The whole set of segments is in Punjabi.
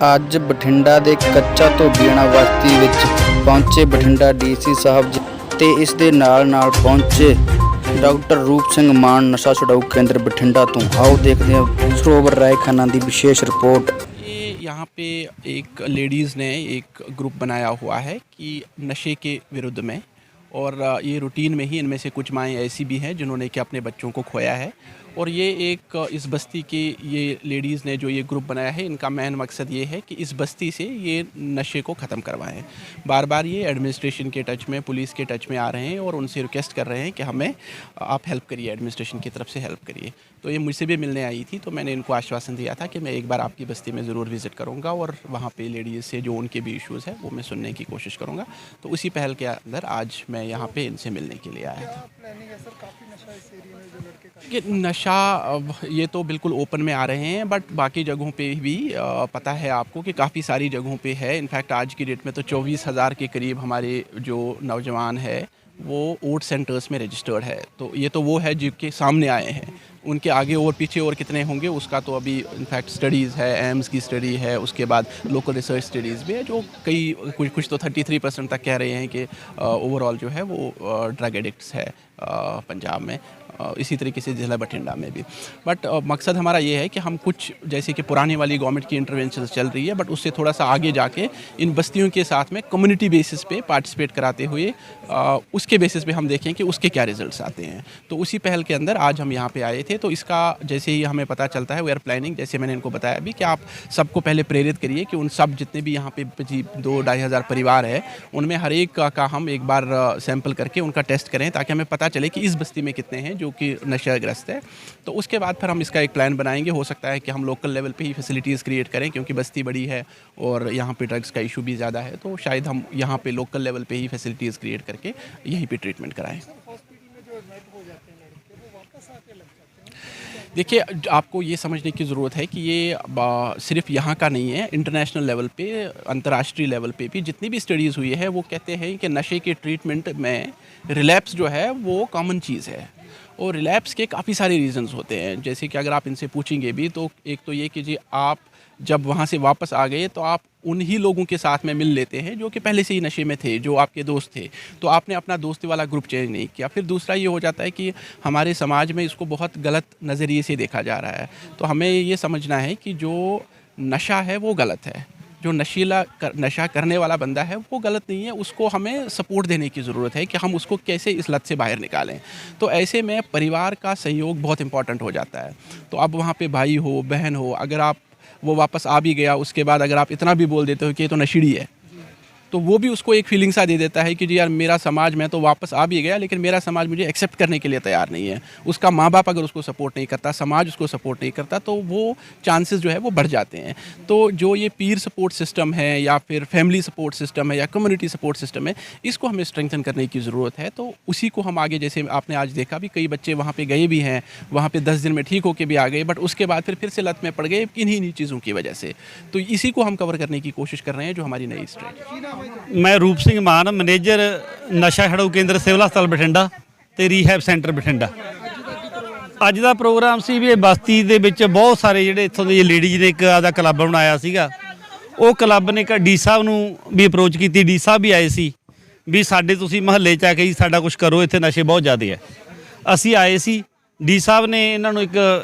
ਅੱਜ ਬਠਿੰਡਾ ਦੇ ਕੱਚਾ ਧੋਬੀਆਣਾ ਬਸਤੀ ਵਿੱਚ ਪਹੁੰਚੇ ਬਠਿੰਡਾ ਡੀਸੀ ਸਾਹਿਬ ਜੀ ਤੇ ਇਸ ਦੇ ਨਾਲ ਪਹੁੰਚੇ डॉक्टर रूप सिंह मान नशा छुड़ाऊ केंद्र बठिंडा तो आओ देखते हैं सरोवर राय खन्ना की विशेष रिपोर्ट। ये यहाँ पे एक लेडीज़ ने एक ग्रुप बनाया हुआ है कि नशे के विरुद्ध में, और ये रूटीन में ही इनमें से कुछ माएँ ऐसी भी हैं जिन्होंने कि अपने बच्चों को खोया है। और ये एक इस बस्ती के ये लेडीज़ ने जो ये ग्रुप बनाया है, इनका मेन मकसद ये है कि इस बस्ती से ये नशे को ख़त्म करवाएं। बार बार ये एडमिनिस्ट्रेशन के टच में, पुलिस के टच में आ रहे हैं और उनसे रिक्वेस्ट कर रहे हैं कि हमें आप हेल्प करिए, एडमिनिस्ट्रेशन की तरफ से हेल्प करिए। तो ये मुझसे भी मिलने आई थी, तो मैंने इनको आश्वासन दिया था कि मैं एक बार आपकी बस्ती में ज़रूर विज़िट करूँगा और वहाँ पे लेडीज़ से जो उनके भी इश्यूज़ है वो मैं सुनने की कोशिश करूँगा। तो उसी पहल के अंदर आज मैं यहाँ पे इनसे मिलने के लिए आया था। कि नशा ये तो बिल्कुल ओपन में आ रहे हैं, बट बाकी जगहों पे भी पता है आपको कि काफ़ी सारी जगहों पे है। इनफैक्ट आज की डेट में तो 24,000 के करीब हमारे जो नौजवान है वो ओट सेंटर्स में रजिस्टर्ड है। तो ये तो वो है जिनके सामने आए हैं, उनके आगे और पीछे और कितने होंगे उसका तो अभी इनफैक्ट स्टडीज़ है, एम्स की स्टडी है, उसके बाद लोकल रिसर्च स्टडीज़ भी है जो कुछ तो 33% तक कह रहे हैं कि ओवरऑल जो है वो ड्रग एडिक्ट्स है पंजाब में, इसी तरीके से ज़िला बठिंडा में भी। बट मकसद हमारा ये है कि हम कुछ जैसे कि पुरानी वाली गवर्नमेंट की इंटरवेंशन चल रही है, बट उससे थोड़ा सा आगे जाके इन बस्तियों के साथ में कम्युनिटी बेसिस पे पार्टिसिपेट कराते हुए उसके बेसिस पे हम देखें कि उसके क्या रिजल्ट्स आते हैं। तो उसी पहल के अंदर आज हम यहाँ पे आए थे। तो इसका जैसे ही हमें पता चलता है वी आर प्लानिंग, जैसे मैंने इनको बताया भी कि आप सबको पहले प्रेरित करिए कि उन सब जितने भी यहाँ पे 2-2.5 परिवार है उनमें हर एक का हम एक बार सैंपल करके उनका टेस्ट करें, ताकि हमें पता चले कि इस बस्ती में कितने हैं जो कि नशाग्रस्त है। तो उसके बाद फिर हम इसका एक प्लान बनाएंगे। हो सकता है कि हम लोकल लेवल पे ही फैसिलिटीज़ क्रिएट करें, क्योंकि बस्ती बड़ी है और यहाँ पे ड्रग्स का इशू भी ज़्यादा है, तो शायद हम यहाँ पे लोकल लेवल पे ही फैसिलिटीज़ क्रिएट करके यहीं पे ट्रीटमेंट कराएं। देखिए, आपको ये समझने की ज़रूरत है कि ये सिर्फ यहाँ का नहीं है, इंटरनेशनल लेवल पे, अंतर्राष्ट्रीय लेवल पे भी जितनी भी स्टडीज़ हुई है वो कहते हैं कि नशे के ट्रीटमेंट में रिलैप्स जो है वो कॉमन चीज़ है। और रिलैप्स के काफ़ी सारे रीज़न्स होते हैं, जैसे कि अगर आप इनसे पूछेंगे भी तो एक तो ये कि जी आप जब वहाँ से वापस आ गए तो आप उन्हीं लोगों के साथ में मिल लेते हैं जो कि पहले से ही नशे में थे, जो आपके दोस्त थे, तो आपने अपना दोस्ती वाला ग्रुप चेंज नहीं किया। फिर दूसरा ये हो जाता है कि हमारे समाज में इसको बहुत गलत नज़रिए से देखा जा रहा है। तो हमें ये समझना है कि जो नशा है वो गलत है, जो नशा करने वाला बंदा है वो गलत नहीं है, उसको हमें सपोर्ट देने की ज़रूरत है कि हम उसको कैसे इस लत से बाहर निकालें। तो ऐसे में परिवार का सहयोग बहुत इंपॉर्टेंट हो जाता है। तो अब वहाँ पे भाई हो, बहन हो, अगर आप वो वापस आ भी गया, उसके बाद अगर आप इतना भी बोल देते हो कि ये तो नशेड़ी है, तो वो भी उसको एक फीलिंग सा दे देता है कि जी यार मेरा समाज में तो वापस आ भी गया, लेकिन मेरा समाज मुझे एक्सेप्ट करने के लिए तैयार नहीं है। उसका माँ बाप अगर उसको सपोर्ट नहीं करता, समाज उसको सपोर्ट नहीं करता, तो वो चांसेस जो है वो बढ़ जाते हैं। तो जो ये पीर सपोर्ट सिस्टम है या फिर फैमिली सपोर्ट सिस्टम है या कम्युनिटी सपोर्ट सिस्टम है, इसको हमें स्ट्रेंथन करने की ज़रूरत है। तो उसी को हम आगे, जैसे आपने आज देखा भी कई बच्चे वहाँ पर गए भी हैं, वहाँ पर 10 दिन में ठीक होकर भी आ गए, बट उसके बाद फिर से लत में पड़ गए किन्हीं चीज़ों की वजह से। तो इसी को हम कवर करने की कोशिश कर रहे हैं, जो हमारी नई स्ट्रेटजी। मैं रूप सिंह मान, मैनेजर नशा छुड़ाऊ केंद्र सिविल हस्पताल बठिंडा ਤੇ ਰੀਹੈਬ ਸੈਂਟਰ ਬਠਿੰਡਾ। ਅੱਜ ਦਾ ਪ੍ਰੋਗਰਾਮ ਸੀ ਵੀ ਇਹ ਬਸਤੀ ਦੇ ਵਿੱਚ ਬਹੁਤ ਸਾਰੇ ਜਿਹੜੇ ਇੱਥੋਂ ਦੇ ਲੇਡੀਜ਼ ਨੇ ਇੱਕ ਆਪਦਾ ਕਲੱਬ ਬਣਾਇਆ ਸੀਗਾ। ਉਹ ਕਲੱਬ ਨੇ ਡੀ ਸਾਹਿਬ ਨੂੰ ਵੀ ਅਪਰੋਚ ਕੀਤੀ, ਡੀ ਸਾਹਿਬ ਵੀ ਆਏ ਸੀ ਵੀ ਸਾਡੇ ਤੁਸੀਂ ਮਹੱਲੇ 'ਚ ਆ ਕੇ ਸਾਡਾ ਕੁਝ ਕਰੋ, ਇੱਥੇ ਨਸ਼ੇ ਬਹੁਤ ਜ਼ਿਆਦਾ ਹੈ। ਅਸੀਂ ਆਏ ਸੀ, ਡੀ ਸਾਹਿਬ ਨੇ ਇਹਨਾਂ ਨੂੰ ਇੱਕ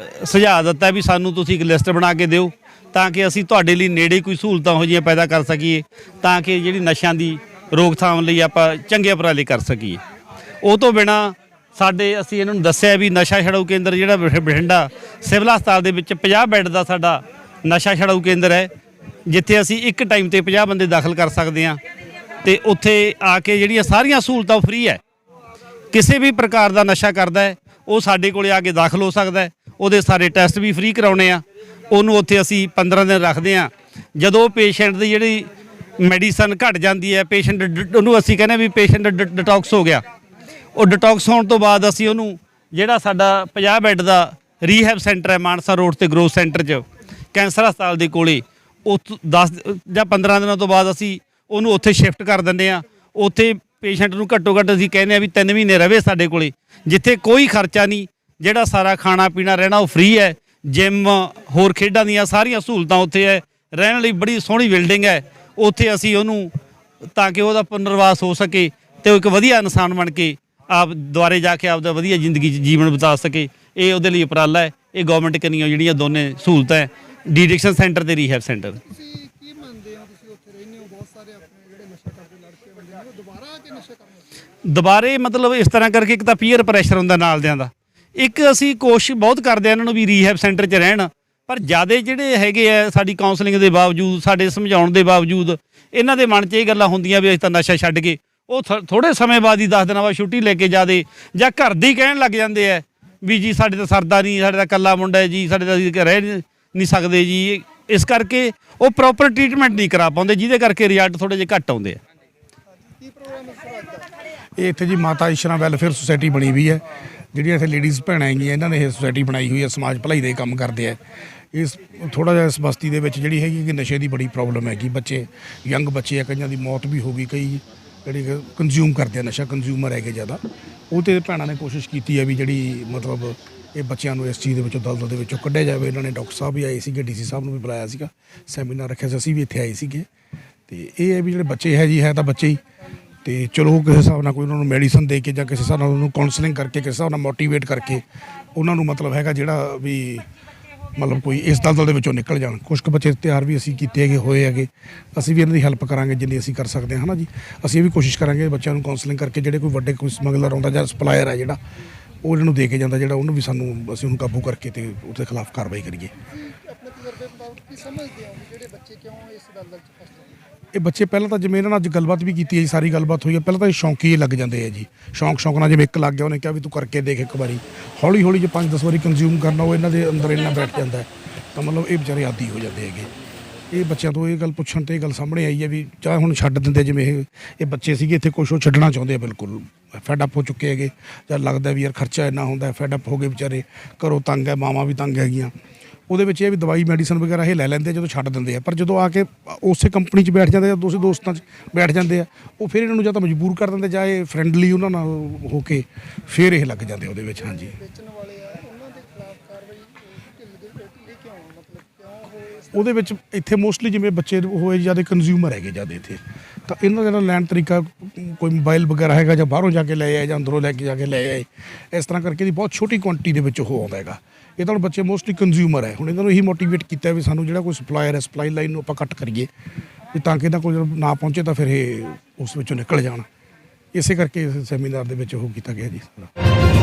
ਸੁਝਾਅ ਦਿੱਤਾ ਵੀ ਸਾਨੂੰ ਤੁਸੀਂ ਇੱਕ ਲਿਸਟ ਬਣਾ ਕੇ ਦਿਓ ਤਾਂ ਕਿ ਅਸੀਂ ਤੁਹਾਡੇ ਲਈ ਨੇੜੇ ਕੋਈ ਸਹੂਲਤਾਂ ਹੋ ਜਿਹੀਆਂ ਪੈਦਾ ਕਰ ਸਕੀਏ, ਤਾਂ ਕਿ ਜਿਹੜੀ ਨਸ਼ਿਆਂ ਦੀ ਰੋਕਥਾਮ ਲਈ ਆਪਾਂ ਚੰਗੇ ਉਪਰਾਲੇ ਕਰ ਸਕੀਏ। ਉਹ ਤੋਂ ਬਿਨਾਂ ਸਾਡੇ ਅਸੀਂ ਇਹਨਾਂ ਨੂੰ ਦੱਸਿਆ ਵੀ ਨਸ਼ਾ ਛੁਡਾਊ ਕੇਂਦਰ ਜਿਹੜਾ ਬਠਿੰਡਾ ਸਿਵਲ ਹਸਪਤਾਲ ਦੇ ਵਿੱਚ 50 ਬੈੱਡ ਦਾ ਸਾਡਾ ਨਸ਼ਾ ਛੁਡਾਊ ਕੇਂਦਰ ਹੈ, ਜਿੱਥੇ ਅਸੀਂ ਇੱਕ ਟਾਈਮ 'ਤੇ 50 ਬੰਦੇ ਦਾਖਲ ਕਰ ਸਕਦੇ ਹਾਂ। ਅਤੇ ਉੱਥੇ ਆ ਕੇ ਜਿਹੜੀਆਂ ਸਾਰੀਆਂ ਸਹੂਲਤਾਂ ਫ੍ਰੀ ਹੈ। ਕਿਸੇ ਵੀ ਪ੍ਰਕਾਰ ਦਾ ਨਸ਼ਾ ਕਰਦਾ ਹੈ ਉਹ ਸਾਡੇ ਕੋਲ ਆ ਕੇ ਦਾਖਲ ਹੋ ਸਕਦਾ ਹੈ। ਉਹਦੇ ਸਾਰੇ ਟੈਸਟ ਵੀ ਫ੍ਰੀ ਕਰਾਉਣੇ ਆ। ਉਹਨੂੰ ਉੱਥੇ ਅਸੀਂ 15 ਦਿਨ ਰੱਖਦੇ ਹਾਂ। ਜਦੋਂ ਪੇਸ਼ੈਂਟ ਦੀ ਜਿਹੜੀ ਮੈਡੀਸਨ ਘਟ ਜਾਂਦੀ ਹੈ, ਪੇਸ਼ੈਂਟ ਉਹਨੂੰ ਅਸੀਂ ਕਹਿੰਦੇ ਵੀ ਪੇਸ਼ੈਂਟ ਡਿਟੌਕਸ ਹੋ ਗਿਆ। ਉਹ ਡਿਟੌਕਸ ਹੋਣ ਤੋਂ ਬਾਅਦ ਅਸੀਂ ਉਹਨੂੰ ਜਿਹੜਾ ਸਾਡਾ 50 ਬੈੱਡ ਦਾ ਰੀਹੈਬ ਸੈਂਟਰ ਹੈ ਮਾਨਸਾ ਰੋਡ 'ਤੇ ਗਰੋਥ ਸੈਂਟਰ 'ਚ ਕੈਂਸਰ ਹਸਪਤਾਲ ਦੇ ਕੋਲੇ, ਉਹ 10 ਜਾਂ 15 ਦਿਨਾਂ ਤੋਂ ਬਾਅਦ ਅਸੀਂ ਉਹਨੂੰ ਉੱਥੇ ਸ਼ਿਫਟ ਕਰ ਦਿੰਦੇ ਹਾਂ। ਉੱਥੇ ਪੇਸ਼ੈਂਟ ਨੂੰ ਘੱਟੋ ਘੱਟ ਅਸੀਂ ਕਹਿੰਦੇ ਹਾਂ ਵੀ 3 ਮਹੀਨੇ ਰਵੇ ਸਾਡੇ ਕੋਲੇ, ਜਿੱਥੇ ਕੋਈ ਖਰਚਾ ਨਹੀਂ, ਜਿਹੜਾ ਸਾਰਾ ਖਾਣਾ ਪੀਣਾ ਰਹਿਣਾ ਉਹ ਫ੍ਰੀ ਹੈ। ਜਿਮ, ਹੋਰ ਖੇਡਾਂ ਦੀਆਂ ਸਾਰੀਆਂ ਸਹੂਲਤਾਂ ਉੱਥੇ ਹੈ। ਰਹਿਣ ਲਈ ਬੜੀ ਸੋਹਣੀ ਬਿਲਡਿੰਗ ਹੈ, ਉੱਥੇ ਅਸੀਂ ਉਹਨੂੰ ਤਾਂ ਕਿ ਉਹਦਾ ਪੁਨਰਵਾਸ ਹੋ ਸਕੇ ਤੇ ਉਹ ਇੱਕ ਵਧੀਆ ਇਨਸਾਨ ਬਣ ਕੇ ਆਪ ਦੁਆਰੇ ਜਾ ਕੇ ਆਪਦਾ ਵਧੀਆ ਜ਼ਿੰਦਗੀ 'ਚ ਜੀਵਨ ਬਿਤਾ ਸਕੇ। ਇਹ ਉਹਦੇ ਲਈ ਉਪਰਾਲਾ ਹੈ। ਇਹ ਗਵਰਨਮੈਂਟ ਕੰਨੀਆਂ ਜਿਹੜੀਆਂ ਦੋਨੇ ਸਹੂਲਤਾਂ ਹੈ, ਡੀਡਿਕਸ਼ਨ ਸੈਂਟਰ ਤੇ ਰੀਹੈਬ ਸੈਂਟਰ। ਤੁਸੀਂ ਕੀ ਮੰਨਦੇ ਹੋ, ਤੁਸੀਂ ਉੱਥੇ ਰਹਿੰਦੇ ਹੋ, ਬਹੁਤ ਸਾਰੇ ਆਪਣੇ ਜਿਹੜੇ ਨਸ਼ਾ ਕਰਦੇ ਲੜਕੇ ਹੁੰਦੇ ਨੇ ਉਹ ਦੁਬਾਰਾ ਆ ਕੇ ਨਸ਼ਾ ਕਰਨਾ? ਦੁਬਾਰੇ ਮਤਲਬ ਇਸ ਤਰ੍ਹਾਂ ਕਰਕੇ ਇੱਕ ਤਾਂ ਪੀਅਰ ਪ੍ਰੈਸ਼ਰ ਹੁੰਦਾ ਨਾਲਦਿਆਂ ਦਾ, ਇੱਕ ਅਸੀਂ ਕੋਸ਼ਿਸ਼ ਬਹੁਤ ਕਰਦੇ ਆ ਇਹਨਾਂ ਨੂੰ ਵੀ ਰੀਹੈਬ ਸੈਂਟਰ 'ਚ ਰਹਿਣ, ਪਰ ਜ਼ਿਆਦਾ ਜਿਹੜੇ ਹੈਗੇ ਆ ਸਾਡੀ ਕਾਉਂਸਲਿੰਗ ਦੇ ਬਾਵਜੂਦ, ਸਾਡੇ ਸਮਝਾਉਣ ਦੇ ਬਾਵਜੂਦ ਇਹਨਾਂ ਦੇ ਮਨ 'ਚ ਇਹ ਗੱਲਾਂ ਹੁੰਦੀਆਂ ਵੀ ਅਸੀਂ ਤਾਂ ਨਸ਼ਾ ਛੱਡ ਕੇ ਉਹ ਥੋੜੇ ਸਮੇਂ ਬਾਅਦ ਹੀ 10 ਦਿਨਾਂ ਬਾਅਦ ਛੁੱਟੀ ਲੈ ਕੇ ਜਾਦੇ ਜਾਂ ਘਰ ਦੇ ਹੀ ਕਹਿਣ ਲੱਗ ਜਾਂਦੇ ਆ ਵੀ ਜੀ ਸਾਡੇ ਤਾਂ ਸਰਦਾ ਨਹੀਂ, ਸਾਡੇ ਤਾਂ ਇਕੱਲਾ ਮੁੰਡਾ ਹੈ ਜੀ, ਸਾਡੇ ਤਾਂ ਅਸੀਂ ਰਹਿ ਨਹੀਂ ਸਕਦੇ ਜੀ। ਇਸ ਕਰਕੇ ਉਹ ਪ੍ਰੋਪਰ ਟ੍ਰੀਟਮੈਂਟ ਨਹੀਂ ਕਰਾ ਪਾਉਂਦੇ, ਜਿਹਦੇ ਕਰਕੇ ਰਿਜ਼ਲਟ ਥੋੜ੍ਹੇ ਜਿਹੇ ਘੱਟ ਆਉਂਦੇ ਆ। ਕੀ ਪ੍ਰੋਗਰਾਮ ਹੈ ਸਰ ਅੱਜ ਦਾ? ਇਹ ਇੱਥੇ ਜੀ ਮਾਤਾ ਇਸ਼ਰਾ ਵੈਲਫੇਅਰ ਸੁਸਾਇਟੀ ਬਣੀ ਹੋਈ ਹੈ, ਜਿਹੜੀਆਂ ਇੱਥੇ ਲੇਡੀਜ਼ ਭੈਣਾਂ ਹੈਗੀਆਂ, ਇਹਨਾਂ ਨੇ ਇਹ ਸੁਸਾਇਟੀ ਬਣਾਈ ਹੋਈ ਹੈ, ਸਮਾਜ ਭਲਾਈ ਦੇ ਕੰਮ ਕਰਦੇ ਆ। ਇਸ ਥੋੜ੍ਹਾ ਜਿਹਾ ਇਸ ਬਸਤੀ ਦੇ ਵਿੱਚ ਜਿਹੜੀ ਹੈਗੀ ਕਿ ਨਸ਼ੇ ਦੀ ਬੜੀ ਪ੍ਰੋਬਲਮ ਹੈਗੀ, ਬੱਚੇ ਯੰਗ ਬੱਚੇ ਆ, ਕਈਆਂ ਦੀ ਮੌਤ ਵੀ ਹੋ ਗਈ, ਕਈ ਜਿਹੜੇ ਕੰਜ਼ਿਊਮ ਕਰਦੇ ਆ ਨਸ਼ਾ, ਕੰਜ਼ਿਊਮਰ ਹੈਗੇ ਜ਼ਿਆਦਾ। ਉਹ ਤੇ ਭੈਣਾਂ ਨੇ ਕੋਸ਼ਿਸ਼ ਕੀਤੀ ਹੈ ਵੀ ਜਿਹੜੀ ਮਤਲਬ ਇਹ ਬੱਚਿਆਂ ਨੂੰ ਇਸ ਚੀਜ਼ ਦੇ ਵਿੱਚੋਂ ਦਲਦਲ ਦੇ ਵਿੱਚੋਂ ਕੱਢਿਆ ਜਾਵੇ। ਇਹਨਾਂ ਨੇ ਡਾਕਟਰ ਸਾਹਿਬ ਵੀ ਆਏ ਸੀਗੇ, ਡੀਸੀ ਸਾਹਿਬ ਨੂੰ ਵੀ ਬੁਲਾਇਆ ਸੀਗਾ, ਸੈਮੀਨਾਰ ਰੱਖਿਆ ਸੀ, ਅਸੀਂ ਵੀ ਇੱਥੇ ਆਏ ਸੀਗੇ। ਤੇ ਇਹ ਹੈ ਵੀ ਜਿਹੜੇ ਬੱਚੇ ਹੈ ਜੀ, ਹੈ ਤਾਂ ਬੱਚੇ ਹੀ, ਤੇ ਚਲੋ ਕਿਸੇ ਹਿਸਾਬ ਨਾਲ ਕੋਈ ਉਹਨਾਂ ਨੂੰ ਮੈਡੀਸਨ ਦੇ ਕੇ ਜਾਂ ਕਿਸੇ ਹਿਸਾਬ ਨਾਲ ਉਹਨੂੰ ਕਾਉਂਸਲਿੰਗ ਕਰਕੇ, ਕਿਸੇ ਹਿਸਾਬ ਨਾਲ ਮੋਟੀਵੇਟ ਕਰਕੇ ਉਹਨਾਂ ਨੂੰ ਮਤਲਬ ਹੈਗਾ ਜਿਹੜਾ ਵੀ ਮਤਲਬ ਕੋਈ ਇਸ ਦਲਦਲ ਦੇ ਵਿੱਚੋਂ ਨਿਕਲ ਜਾਣ। ਕੁਛ ਕੁ ਬੱਚੇ ਤਿਆਰ ਵੀ ਅਸੀਂ ਕੀਤੇ ਹੈਗੇ ਹੋਏ ਹੈਗੇ, ਅਸੀਂ ਵੀ ਇਹਨਾਂ ਦੀ ਹੈਲਪ ਕਰਾਂਗੇ ਜਿੰਨੀ ਅਸੀਂ ਕਰ ਸਕਦੇ ਹਾਂ, ਹੈ ਨਾ ਜੀ। ਅਸੀਂ ਇਹ ਵੀ ਕੋਸ਼ਿਸ਼ ਕਰਾਂਗੇ ਬੱਚਿਆਂ ਨੂੰ ਕਾਉਂਸਲਿੰਗ ਕਰਕੇ, ਜਿਹੜੇ ਕੋਈ ਵੱਡੇ ਕੋਈ ਸਮਗਲਰ ਆਉਂਦਾ ਜਾਂ ਸਪਲਾਇਰ ਹੈ ਜਿਹੜਾ ਉਹ ਇਹਨਾਂ ਨੂੰ ਦੇ ਕੇ ਜਾਂਦਾ, ਜਿਹੜਾ ਉਹਨੂੰ ਵੀ ਸਾਨੂੰ ਅਸੀਂ ਉਹਨੂੰ ਕਾਬੂ ਕਰਕੇ ਤੇ ਉਹਦੇ ਖਿਲਾਫ ਕਾਰਵਾਈ ਕਰੀਏ। ਆਪਣੇ ਤਜਰਬੇ ਮੁਤਾਬਕ ਕੀ ਸਮਝਦੇ ਹੋ ਵੀ ਜਿਹੜੇ ਬੱਚੇ ਕਿਉਂ ਇਸ ਦਲਦਲ 'ਚ ਫਸਦੇ ਨੇ? ਇਹ ਬੱਚੇ ਪਹਿਲਾਂ ਤਾਂ ਜਿਵੇਂ ਇਹਨਾਂ ਨਾਲ ਅੱਜ ਗੱਲਬਾਤ ਵੀ ਕੀਤੀ ਹੈ ਜੀ, ਸਾਰੀ ਗੱਲਬਾਤ ਹੋਈ ਹੈ, ਪਹਿਲਾਂ ਤਾਂ ਇਹ ਸ਼ੌਂਕੀ ਲੱਗ ਜਾਂਦੇ ਆ ਜੀ। ਸ਼ੌਂਕ ਨਾਲ ਜਿਵੇਂ ਇੱਕ ਲੱਗ ਗਿਆ, ਉਹਨੇ ਕਿਹਾ ਵੀ ਤੂੰ ਕਰਕੇ ਦੇਖ ਇੱਕ ਵਾਰੀ, ਹੌਲੀ ਹੌਲੀ ਜੇ 5-10 ਵਾਰੀ ਕੰਜ਼ਿਊਮ ਕਰਨਾ ਉਹ ਇਹਨਾਂ ਦੇ ਅੰਦਰ ਇੰਨਾ ਬੈਠ ਜਾਂਦਾ ਹੈ, ਤਾਂ ਮਤਲਬ ਇਹ ਵਿਚਾਰੇ ਆਦੀ ਹੋ ਜਾਂਦੇ ਹੈਗੇ। ਇਹ ਬੱਚਿਆਂ ਤੋਂ ਇਹ ਗੱਲ ਪੁੱਛਣ ਤੇ ਇਹ ਗੱਲ ਸਾਹਮਣੇ ਆਈ ਹੈ ਵੀ ਚਾਹੇ ਹੁਣ ਛੱਡ ਦਿੰਦੇ, ਜਿਵੇਂ ਇਹ ਬੱਚੇ ਸੀਗੇ ਇੱਥੇ, ਕੁਛ ਉਹ ਛੱਡਣਾ ਚਾਹੁੰਦੇ ਆ, ਬਿਲਕੁਲ ਫੈਡ ਅਪ ਹੋ ਚੁੱਕੇ ਹੈਗੇ, ਜਾਂ ਲੱਗਦਾ ਵੀ ਯਾਰ ਖਰਚਾ ਇੰਨਾ ਹੁੰਦਾ, ਫੈਡ ਅਪ ਹੋ ਗਏ ਵਿਚਾਰੇ, ਘਰੋਂ ਤੰਗ ਹੈ, ਮਾਵਾਂ ਵੀ ਤੰਗ ਹੈਗੀਆਂ। ਉਹਦੇ ਵਿੱਚ ਇਹ ਵੀ ਦਵਾਈ ਮੈਡੀਸਨ ਵਗੈਰਾ ਇਹ ਲੈ ਲੈਂਦੇ ਜਦੋਂ ਛੱਡ ਦਿੰਦੇ ਆ, ਪਰ ਜਦੋਂ ਆ ਕੇ ਉਸੇ ਕੰਪਨੀ 'ਚ ਬੈਠ ਜਾਂਦੇ ਆ, ਦੂਸਰੇ ਦੋਸਤਾਂ 'ਚ ਬੈਠ ਜਾਂਦੇ ਆ, ਉਹ ਫਿਰ ਇਹਨਾਂ ਨੂੰ ਜਾਂ ਤਾਂ ਮਜਬੂਰ ਕਰ ਦਿੰਦੇ, ਜਾਂ ਇਹ ਫਰੈਂਡਲੀ ਉਹਨਾਂ ਨਾਲ ਹੋ ਕੇ ਫਿਰ ਇਹ ਲੱਗ ਜਾਂਦੇ ਉਹਦੇ ਵਿੱਚ। ਹਾਂਜੀ, ਵੇਚਣ ਵਾਲੇ ਆ ਉਹਨਾਂ ਦੇ ਖਿਲਾਫ ਕਾਰਵਾਈ ਢਿੱਲ ਦੇ ਕਿਉਂ, ਮਤਲਬ ਕਿਉਂ ਹੋਏ? ਉਹਦੇ ਵਿੱਚ ਇੱਥੇ ਮੋਸਟਲੀ ਜਿਵੇਂ ਬੱਚੇ ਹੋਏ ਜ਼ਿਆਦਾ ਕੰਜ਼ਿਊਮਰ ਹੈਗੇ ਜ਼ਿਆਦਾ ਇੱਥੇ, ਤਾਂ ਇਹਨਾਂ ਦਾ ਜਿਹੜਾ ਲੈਣ ਤਰੀਕਾ ਕੋਈ ਮੋਬਾਈਲ ਵਗੈਰਾ ਹੈਗਾ, ਜਾਂ ਬਾਹਰੋਂ ਜਾ ਕੇ ਲੈ ਆਏ ਜਾਂ ਅੰਦਰੋਂ ਲੈ ਕੇ ਜਾ ਕੇ ਲੈ ਆਏ, ਇਸ ਤਰ੍ਹਾਂ ਕਰਕੇ ਦੀ ਬਹੁਤ ਛੋਟੀ ਕੁਆਂਟੀਟੀ ਦੇ ਵਿੱਚ ਉਹ ਆਉਂਦਾ ਹੈਗਾ। ਇਹ ਤਾਂ ਹੁਣ ਬੱਚੇ ਮੋਸਟਲੀ ਕੰਜ਼ਿਊਮਰ ਹੈ। ਹੁਣ ਇਹਨਾਂ ਨੂੰ ਇਹੀ ਮੋਟੀਵੇਟ ਕੀਤਾ ਵੀ ਸਾਨੂੰ ਜਿਹੜਾ ਕੋਈ ਸਪਲਾਇਰ ਹੈ, ਸਪਲਾਈ ਲਾਈਨ ਨੂੰ ਆਪਾਂ ਕੱਟ ਕਰੀਏ, ਵੀ ਤਾਂ ਕਿ ਇਹਨਾਂ ਕੋਲ ਨਾ ਪਹੁੰਚੇ ਤਾਂ ਫਿਰ ਇਹ ਉਸ ਵਿੱਚੋਂ ਨਿਕਲ ਜਾਣ। ਇਸੇ ਕਰਕੇ ਇਸ ਸੈਮੀਨਾਰ ਦੇ ਵਿੱਚ ਉਹ ਕੀਤਾ ਗਿਆ ਜੀ ਸਾਰਾ।